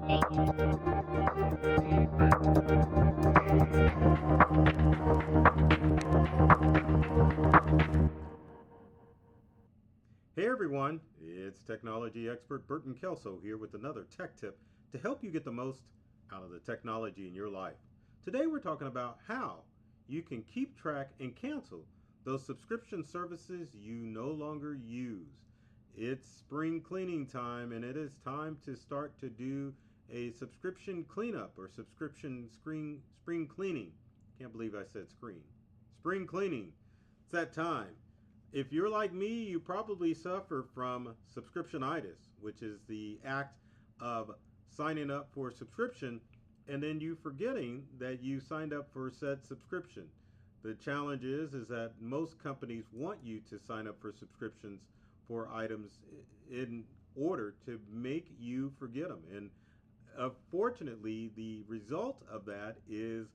Hey everyone, it's technology expert Burton Kelso here with another tech tip to help you get the most out of the technology in your life. Today we're talking about how you can keep track and cancel those subscription services you no longer use. It's spring cleaning time and it is time to start to do a subscription cleanup or subscription spring cleaning. Can't believe I said screen. Spring cleaning. It's that time. If you're like me, you probably suffer from subscriptionitis, which is the act of signing up for a subscription and then you forgetting that you signed up for said subscription. The challenge is that most companies want you to sign up for subscriptions for items in order to make you forget them. And unfortunately, the result of that is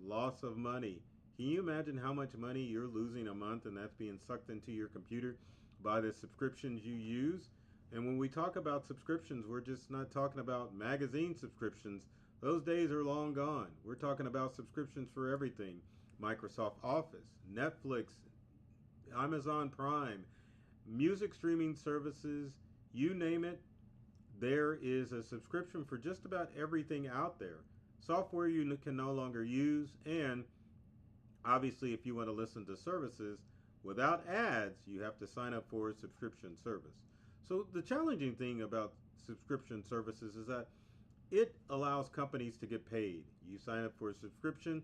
loss of money. Can you imagine how much money you're losing a month and that's being sucked into your computer by the subscriptions you use? And when we talk about subscriptions, we're just not talking about magazine subscriptions. Those days are long gone. We're talking about subscriptions for everything: Microsoft Office, Netflix, Amazon Prime, music streaming services, you name it. There is a subscription for just about everything out there. Software you can no longer use, and obviously, if you want to listen to services without ads, you have to sign up for a subscription service. So, the challenging thing about subscription services is that it allows companies to get paid. You sign up for a subscription,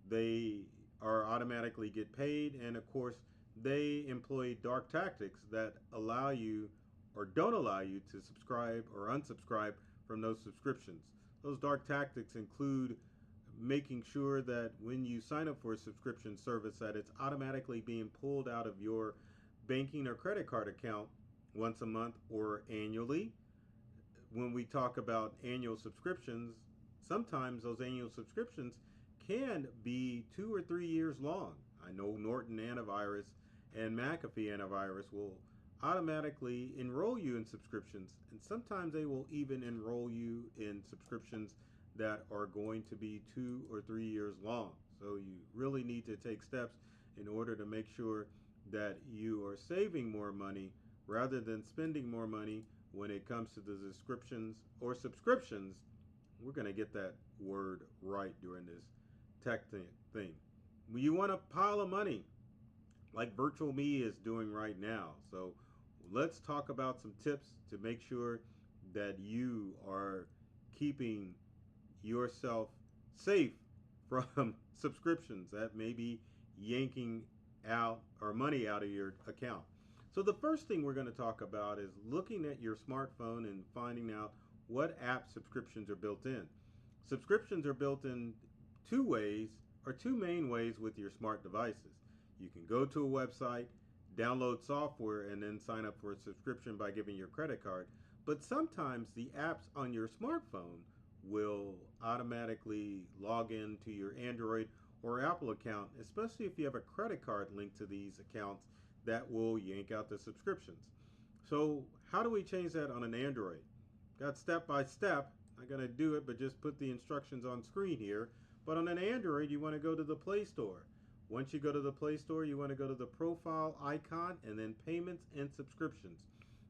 they are automatically get paid, and of course, they employ dark tactics that allow you or don't allow you to subscribe or unsubscribe from those subscriptions. Those dark tactics include making sure that when you sign up for a subscription service that it's automatically being pulled out of your banking or credit card account once a month or annually. When we talk about annual subscriptions, sometimes those annual subscriptions can be 2 or 3 years long. I know Norton Antivirus and McAfee Antivirus will automatically enroll you in subscriptions, and sometimes they will even enroll you in subscriptions that are going to be 2 or 3 years long. So you really need to take steps in order to make sure that you are saving more money rather than spending more money when it comes to the subscriptions or subscriptions. We're going to get that word right during this tech thing. When you want a pile of money, like Virtual Me is doing right now. So let's talk about some tips to make sure that you are keeping yourself safe from subscriptions that may be yanking out or money out of your account. So the first thing we're going to talk about is looking at your smartphone and finding out what app subscriptions are built in. Subscriptions are built in two ways, or two main ways, with your smart devices. You can go to a website, download software, and then sign up for a subscription by giving your credit card. But sometimes the apps on your smartphone will automatically log into your Android or Apple account, especially if you have a credit card linked to these accounts that will yank out the subscriptions. So, how do we change that on an Android? Got step by step. I'm going to do it, but just put the instructions on screen here. But on an Android, you want to go to the Play Store. Once you go to the Play Store, you want to go to the profile icon and then payments and subscriptions.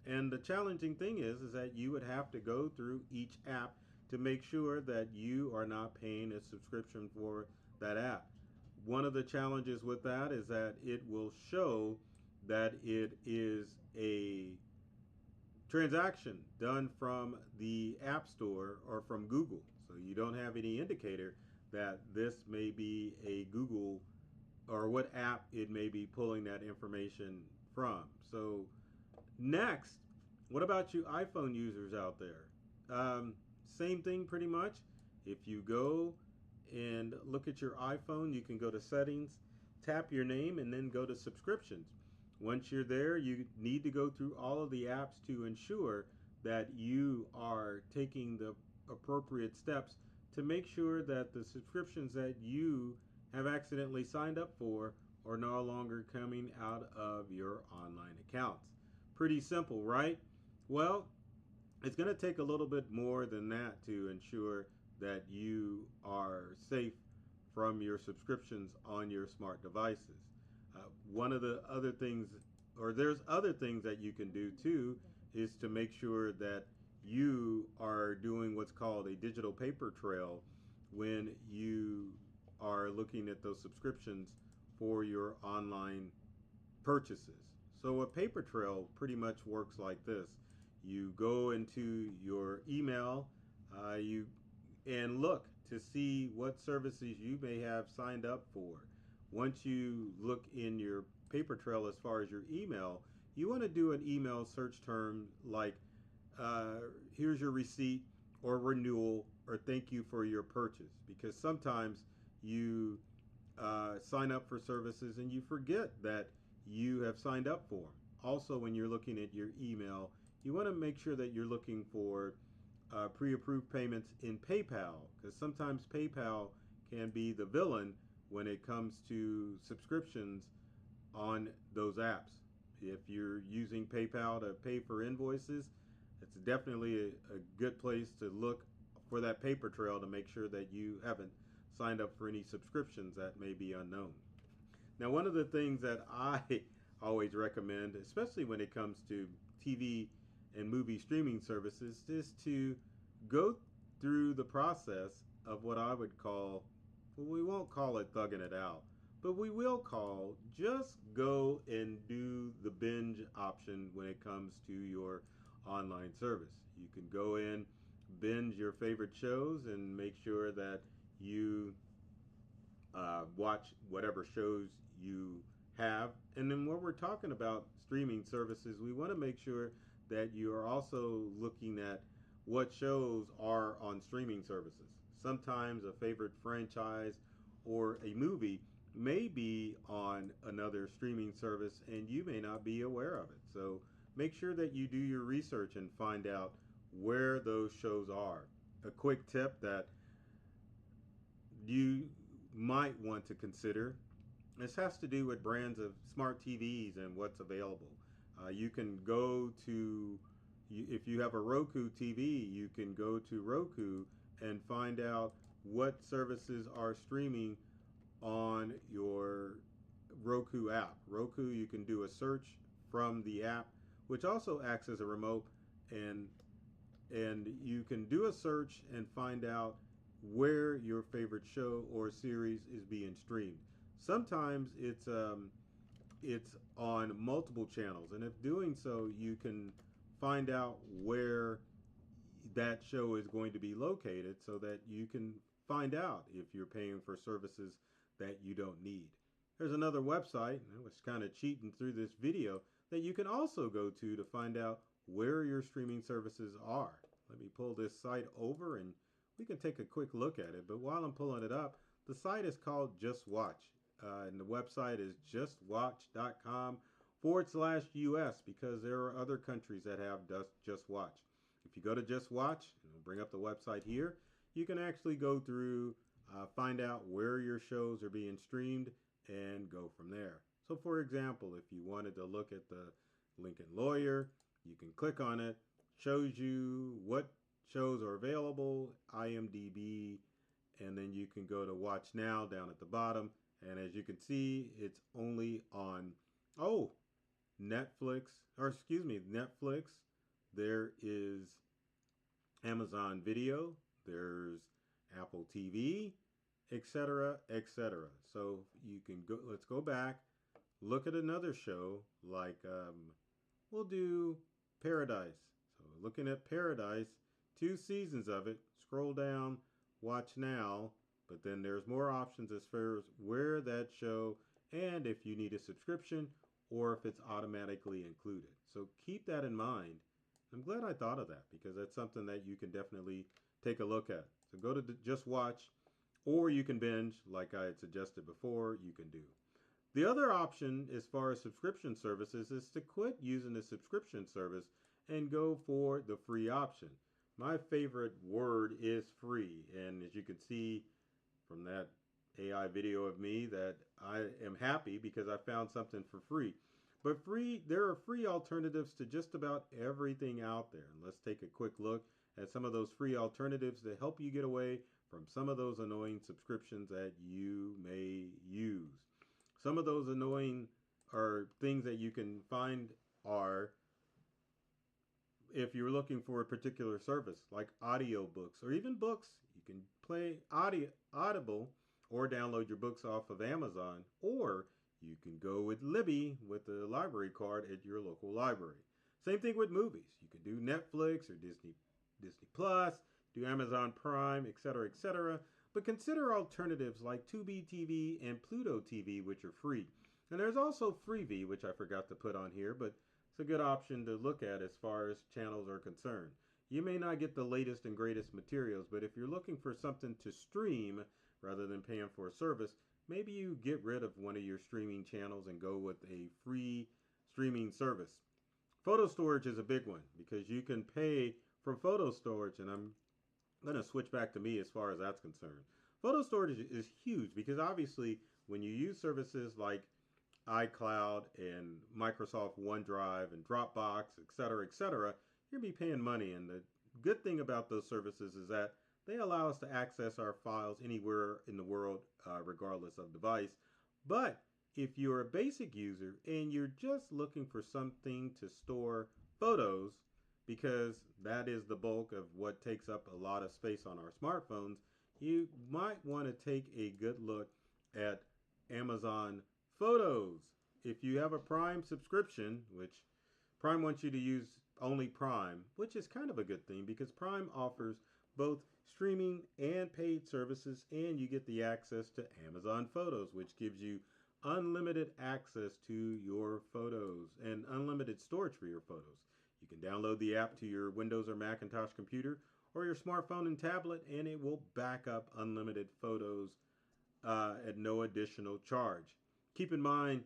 And the challenging thing is that you would have to go through each app to make sure that you are not paying a subscription for that app. One of the challenges with that is that it will show that it is a transaction done from the App Store or from Google. So you don't have any indicator that this may be a Google or what app it may be pulling that information from. So next, what about you iPhone users out there? Same thing pretty much. If you go and look at your iPhone, you can go to settings, tap your name, and then go to subscriptions. Once you're there, you need to go through all of the apps to ensure that you are taking the appropriate steps to make sure that the subscriptions that you have accidentally signed up for are no longer coming out of your online accounts. Pretty simple, right? Well, It's going to take a little bit more than that to ensure that you are safe from your subscriptions on your smart devices. One of the other things, or there's other things that you can do too, is to make sure that you are doing what's called a digital paper trail when you are looking at those subscriptions for your online purchases. So a paper trail pretty much works like this. You go into your email, you and look to see what services you may have signed up for. Once you look in your paper trail as far as your email, you want to do an email search term like here's your receipt or renewal or thank you for your purchase, because sometimes you sign up for services and you forget that you have signed up for them. Also, when you're looking at your email, you want to make sure that you're looking for pre-approved payments in PayPal, because sometimes PayPal can be the villain when it comes to subscriptions on those apps. If you're using PayPal to pay for invoices, it's definitely a good place to look for that paper trail to make sure that you haven't signed up for any subscriptions that may be unknown. Now, one of the things that I always recommend, especially when it comes to TV and movie streaming services, is to go through the process of what I would call, well, we won't call it thugging it out, but we will call just go and do the binge option when it comes to your online service. You can go in, binge your favorite shows, and make sure that you watch whatever shows you have. And then when we're talking about streaming services, we want to make sure that you are also looking at what shows are on streaming services. Sometimes a favorite franchise or a movie may be on another streaming service and you may not be aware of it. So make sure that you do your research and find out where those shows are. A quick tip that you might want to consider, this has to do with brands of smart TVs and what's available. You can go to, if you have a Roku TV, you can go to Roku and find out what services are streaming on your Roku app. Roku, you can do a search from the app, which also acts as a remote, and you can do a search and find out where your favorite show or series is being streamed. Sometimes it's on multiple channels, and if doing so, you can find out where that show is going to be located so that you can find out if you're paying for services that you don't need. There's another website, I was kind of cheating through this video, that you can also go to find out where your streaming services are. Let me pull this site over and we can take a quick look at it. But while I'm pulling it up, the site is called Just Watch. And the website is justwatch.com/US, because there are other countries that have Just Watch. If you go to Just Watch, and I'll bring up the website here, you can actually go through, find out where your shows are being streamed, and go from there. So for example, if you wanted to look at the Lincoln Lawyer, you can click on it, shows you what shows are available, IMDb, and then you can go to Watch Now down at the bottom. And as you can see, it's only on, Netflix, Netflix. There is Amazon Video, there's Apple TV, etc., etc. So you can go, let's go back, look at another show like, we'll do Paradise. So looking at Paradise, 2 seasons of it, scroll down, Watch Now, but then there's more options as far as where that show and if you need a subscription or if it's automatically included. So keep that in mind. I'm glad I thought of that, because that's something that you can definitely take a look at. So go to Just Watch, or you can binge like I had suggested before, you can do. The other option as far as subscription services is to quit using the subscription service and go for the free option. My favorite word is free, and as you can see from that AI video of me, that I am happy because I found something for free. But there are free alternatives to just about everything out there. And let's take a quick look at some of those free alternatives that help you get away from some of those annoying subscriptions that you may use. Some of those annoying or things that you can find are if you're looking for a particular service like audiobooks or even books, you can play Audible or download your books off of Amazon, or you can go with Libby with the library card at your local library. Same thing with movies. You can do Netflix or Disney Plus, do Amazon Prime, etc., etc. But consider alternatives like Tubi TV and Pluto TV, which are free. And there's also Freevee, which I forgot to put on here, but it's a good option to look at as far as channels are concerned. You may not get the latest and greatest materials, but if you're looking for something to stream rather than paying for a service, maybe you get rid of one of your streaming channels and go with a free streaming service. Photo storage is a big one because you can pay for photo storage, and I'm going to switch back to me as far as that's concerned. Photo storage is huge because obviously when you use services like iCloud and Microsoft OneDrive and Dropbox, etc., you're going to be paying money. And the good thing about those services is that they allow us to access our files anywhere in the world, regardless of device. But if you're a basic user and you're just looking for something to store photos, because that is the bulk of what takes up a lot of space on our smartphones, you might want to take a good look at Amazon Photos. If you have a Prime subscription, which Prime wants you to use only Prime, which is kind of a good thing because Prime offers both streaming and paid services, and you get the access to Amazon Photos, which gives you unlimited access to your photos and unlimited storage for your photos. You can download the app to your Windows or Macintosh computer or your smartphone and tablet, and it will back up unlimited photos at no additional charge. Keep in mind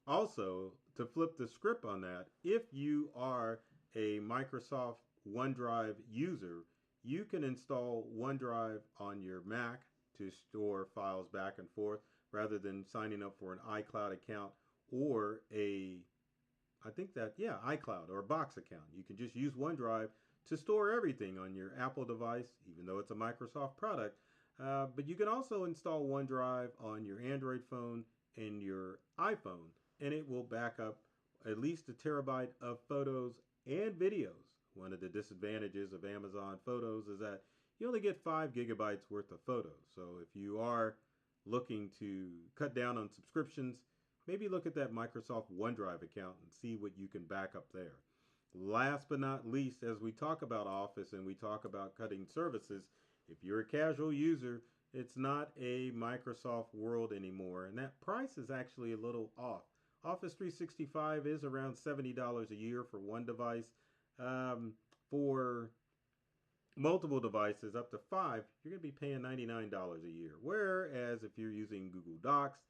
also to flip the script on that, if you are a Microsoft OneDrive user, you can install OneDrive on your Mac to store files back and forth rather than signing up for an iCloud account or iCloud or a Box account. You can just use OneDrive to store everything on your Apple device, even though it's a Microsoft product. But you can also install OneDrive on your Android phone and your iPhone, and it will back up at least a terabyte of photos and videos. One of the disadvantages of Amazon Photos is that you only get 5 gigabytes worth of photos. So if you are looking to cut down on subscriptions, maybe look at that Microsoft OneDrive account and see what you can back up there. Last but not least, as we talk about Office and we talk about cutting services, if you're a casual user, it's not a Microsoft world anymore, and that price is actually a little off. Office 365 is around $70 a year for one device. For multiple devices, up to 5, you're going to be paying $99 a year. Whereas if you're using Google Docs,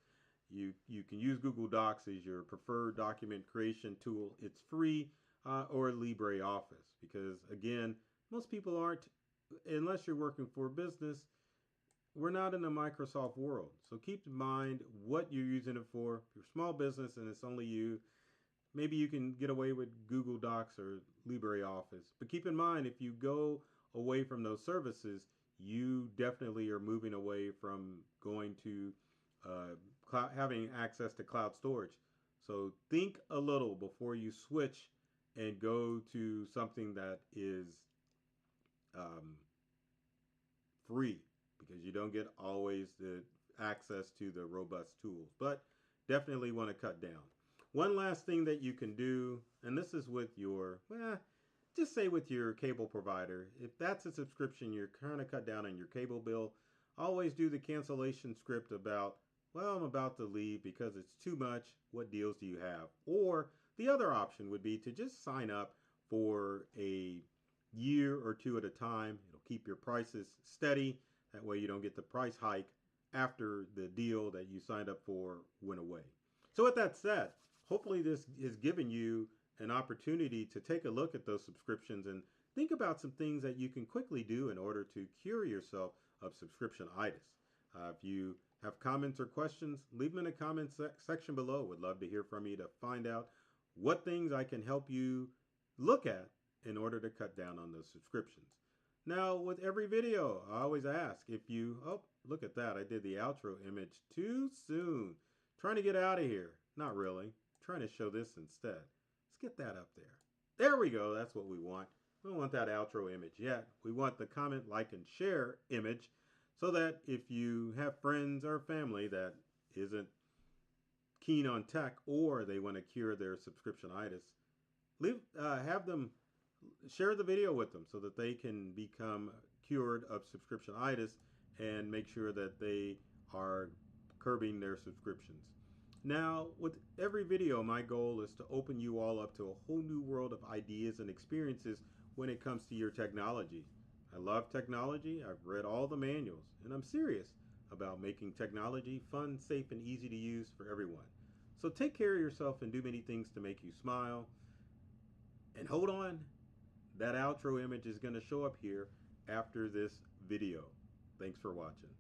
you can use Google Docs as your preferred document creation tool. It's free, or LibreOffice, because again, most people aren't, unless you're working for a business, we're not in the Microsoft world. So keep in mind what you're using it for. If you're a small business and it's only you, maybe you can get away with Google Docs or LibreOffice. But keep in mind, if you go away from those services, you definitely are moving away from going to having access to cloud storage. So think a little before you switch and go to something that is free, because you don't get always the access to the robust tools. But definitely want to cut down. One last thing that you can do, and this is with your, just say with your cable provider. If that's a subscription, you're kind of cut down on your cable bill. Always do the cancellation script about, well, I'm about to leave because it's too much. What deals do you have? Or the other option would be to just sign up for a year or two at a time. It'll keep your prices steady. That way you don't get the price hike after the deal that you signed up for went away. So with that said, hopefully this has given you an opportunity to take a look at those subscriptions and think about some things that you can quickly do in order to cure yourself of subscription-itis. If you have comments or questions, leave them in the comments section below. Would love to hear from you to find out what things I can help you look at in order to cut down on those subscriptions. Now, with every video, I always ask if you, oh, look at that, I did the outro image too soon. Trying to get out of here. Not really. Trying to show this instead. Let's get that up there. There we go. That's what we want. We don't want that outro image yet. We want the comment, like, and share image so that if you have friends or family that isn't keen on tech or they want to cure their subscriptionitis, have them share the video with them so that they can become cured of subscriptionitis and make sure that they are curbing their subscriptions. Now, with every video, my goal is to open you all up to a whole new world of ideas and experiences when it comes to your technology. I love technology. I've read all the manuals, and I'm serious about making technology fun, safe, and easy to use for everyone. So take care of yourself and do many things to make you smile. And hold on, that outro image is going to show up here after this video. Thanks for watching.